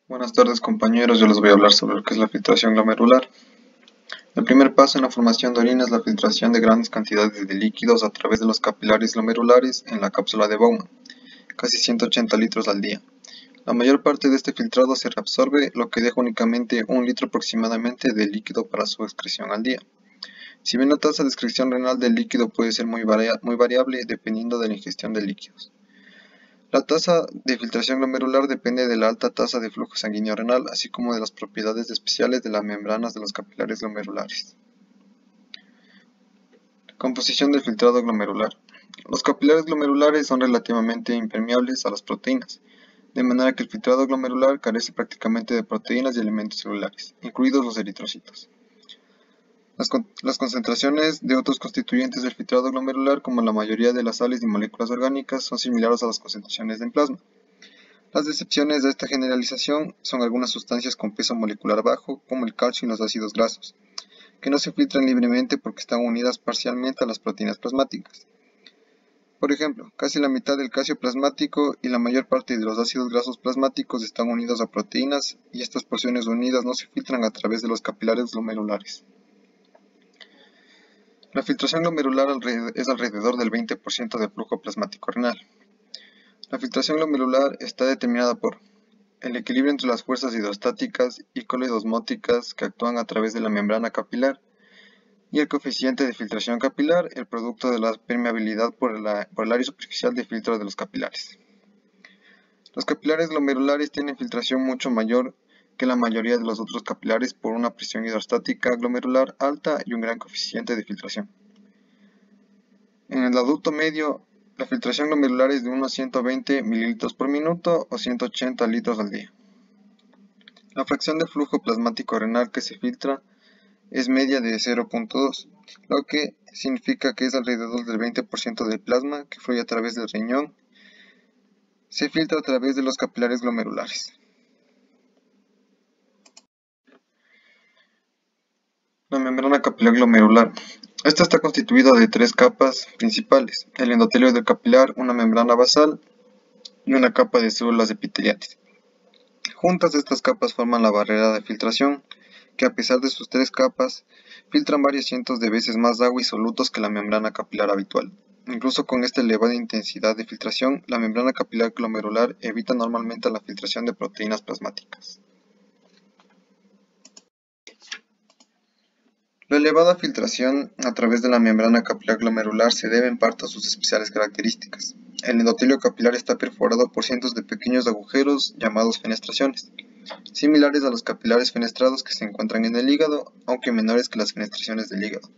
Buenas tardes compañeros, yo les voy a hablar sobre lo que es la filtración glomerular. El primer paso en la formación de orina es la filtración de grandes cantidades de líquidos a través de los capilares glomerulares en la cápsula de Bowman, casi 180 litros al día. La mayor parte de este filtrado se reabsorbe, lo que deja únicamente 1 litro aproximadamente de líquido para su excreción al día. Si bien la tasa de excreción renal del líquido puede ser muy variable dependiendo de la ingestión de líquidos. La tasa de filtración glomerular depende de la alta tasa de flujo sanguíneo renal, así como de las propiedades especiales de las membranas de los capilares glomerulares. Composición del filtrado glomerular. Los capilares glomerulares son relativamente impermeables a las proteínas, de manera que el filtrado glomerular carece prácticamente de proteínas y elementos celulares, incluidos los eritrocitos. Las concentraciones de otros constituyentes del filtrado glomerular, como la mayoría de las sales y moléculas orgánicas, son similares a las concentraciones en plasma. Las excepciones de esta generalización son algunas sustancias con peso molecular bajo, como el calcio y los ácidos grasos, que no se filtran libremente porque están unidas parcialmente a las proteínas plasmáticas. Por ejemplo, casi la mitad del calcio plasmático y la mayor parte de los ácidos grasos plasmáticos están unidos a proteínas y estas porciones unidas no se filtran a través de los capilares glomerulares. La filtración glomerular es alrededor del 20% del flujo plasmático renal. La filtración glomerular está determinada por el equilibrio entre las fuerzas hidrostáticas y coloidosmóticas que actúan a través de la membrana capilar y el coeficiente de filtración capilar, el producto de la permeabilidad por el área superficial de filtro de los capilares. Los capilares glomerulares tienen filtración mucho mayor que la mayoría de los otros capilares por una presión hidrostática glomerular alta y un gran coeficiente de filtración. En el adulto medio, la filtración glomerular es de unos 120 mililitros por minuto o 180 litros al día. La fracción de flujo plasmático renal que se filtra es media de 0.2, lo que significa que es alrededor del 20% del plasma que fluye a través del riñón, se filtra a través de los capilares glomerulares. La membrana capilar glomerular. Esta está constituida de 3 capas principales: el endotelio del capilar, una membrana basal y una capa de células epiteliales. Juntas estas capas forman la barrera de filtración, que a pesar de sus 3 capas, filtran varios cientos de veces más agua y solutos que la membrana capilar habitual. Incluso con esta elevada intensidad de filtración, la membrana capilar glomerular evita normalmente la filtración de proteínas plasmáticas. La elevada filtración a través de la membrana capilar glomerular se debe en parte a sus especiales características. El endotelio capilar está perforado por cientos de pequeños agujeros llamados fenestraciones, similares a los capilares fenestrados que se encuentran en el hígado, aunque menores que las fenestraciones del hígado.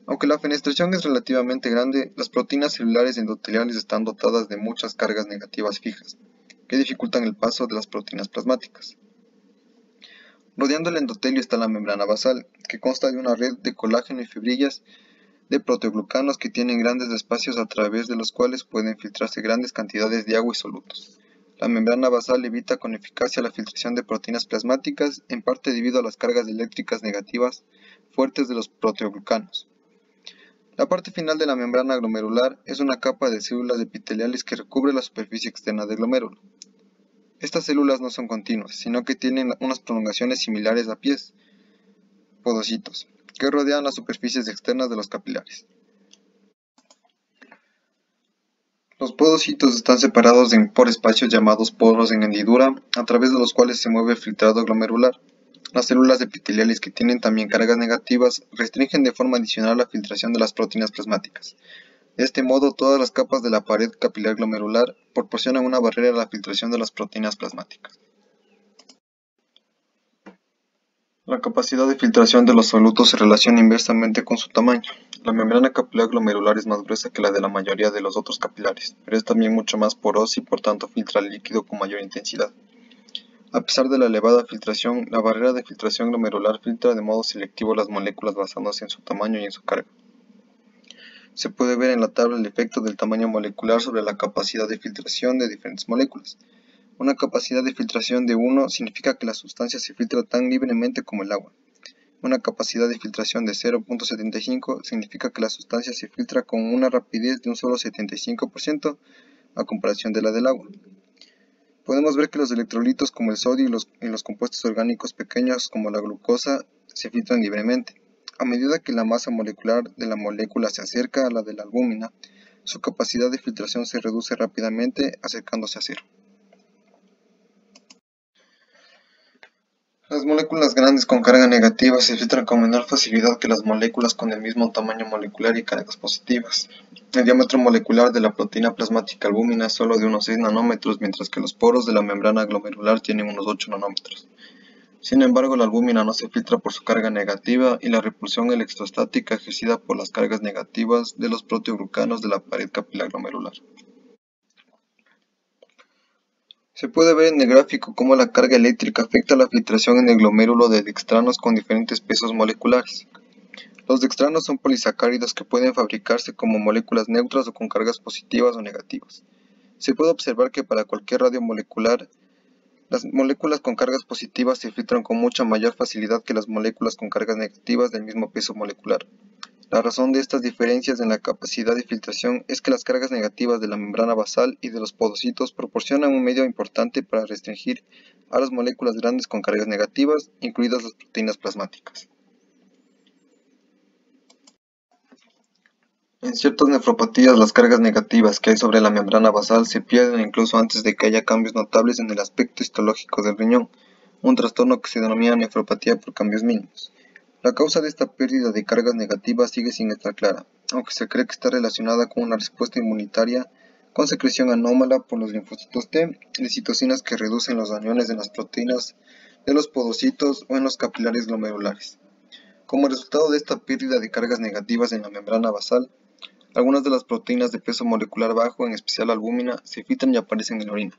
Aunque la fenestración es relativamente grande, las proteínas celulares endoteliales están dotadas de muchas cargas negativas fijas, que dificultan el paso de las proteínas plasmáticas. Rodeando el endotelio está la membrana basal, que consta de una red de colágeno y fibrillas de proteoglucanos que tienen grandes espacios a través de los cuales pueden filtrarse grandes cantidades de agua y solutos. La membrana basal evita con eficacia la filtración de proteínas plasmáticas, en parte debido a las cargas eléctricas negativas fuertes de los proteoglucanos. La parte final de la membrana glomerular es una capa de células epiteliales que recubre la superficie externa del glomérulo. Estas células no son continuas, sino que tienen unas prolongaciones similares a pies, podocitos, que rodean las superficies externas de los capilares. Los podocitos están separados por espacios llamados poros en hendidura, a través de los cuales se mueve el filtrado glomerular. Las células epiteliales, que tienen también cargas negativas, restringen de forma adicional la filtración de las proteínas plasmáticas. De este modo, todas las capas de la pared capilar glomerular proporcionan una barrera a la filtración de las proteínas plasmáticas. La capacidad de filtración de los solutos se relaciona inversamente con su tamaño. La membrana capilar glomerular es más gruesa que la de la mayoría de los otros capilares, pero es también mucho más porosa y por tanto filtra el líquido con mayor intensidad. A pesar de la elevada filtración, la barrera de filtración glomerular filtra de modo selectivo las moléculas basándose en su tamaño y en su carga. Se puede ver en la tabla el efecto del tamaño molecular sobre la capacidad de filtración de diferentes moléculas. Una capacidad de filtración de 1 significa que la sustancia se filtra tan libremente como el agua. Una capacidad de filtración de 0.75 significa que la sustancia se filtra con una rapidez de un solo 75% a comparación de la del agua. Podemos ver que los electrolitos como el sodio y los compuestos orgánicos pequeños como la glucosa se filtran libremente. A medida que la masa molecular de la molécula se acerca a la de la albúmina, su capacidad de filtración se reduce rápidamente, acercándose a cero. Las moléculas grandes con carga negativa se filtran con menor facilidad que las moléculas con el mismo tamaño molecular y cargas positivas. El diámetro molecular de la proteína plasmática albúmina es solo de unos 6 nanómetros, mientras que los poros de la membrana glomerular tienen unos 8 nanómetros. Sin embargo, la albúmina no se filtra por su carga negativa y la repulsión electrostática ejercida por las cargas negativas de los proteoglucanos de la pared capilar glomerular. Se puede ver en el gráfico cómo la carga eléctrica afecta la filtración en el glomérulo de dextranos con diferentes pesos moleculares. Los dextranos son polisacáridos que pueden fabricarse como moléculas neutras o con cargas positivas o negativas. Se puede observar que para cualquier radio molecular, las moléculas con cargas positivas se filtran con mucha mayor facilidad que las moléculas con cargas negativas del mismo peso molecular. La razón de estas diferencias en la capacidad de filtración es que las cargas negativas de la membrana basal y de los podocitos proporcionan un medio importante para restringir a las moléculas grandes con cargas negativas, incluidas las proteínas plasmáticas. En ciertas nefropatías, las cargas negativas que hay sobre la membrana basal se pierden incluso antes de que haya cambios notables en el aspecto histológico del riñón, un trastorno que se denomina nefropatía por cambios mínimos. La causa de esta pérdida de cargas negativas sigue sin estar clara, aunque se cree que está relacionada con una respuesta inmunitaria con secreción anómala por los linfocitos T de citocinas que reducen los aniones en las proteínas de los podocitos o en los capilares glomerulares. Como resultado de esta pérdida de cargas negativas en la membrana basal, algunas de las proteínas de peso molecular bajo, en especial la albúmina, se filtran y aparecen en la orina,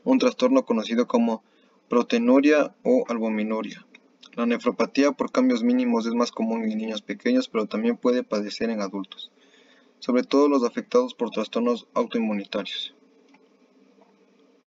un trastorno conocido como proteinuria o albuminuria. La nefropatía por cambios mínimos es más común en niños pequeños, pero también puede padecer en adultos, sobre todo los afectados por trastornos autoinmunitarios.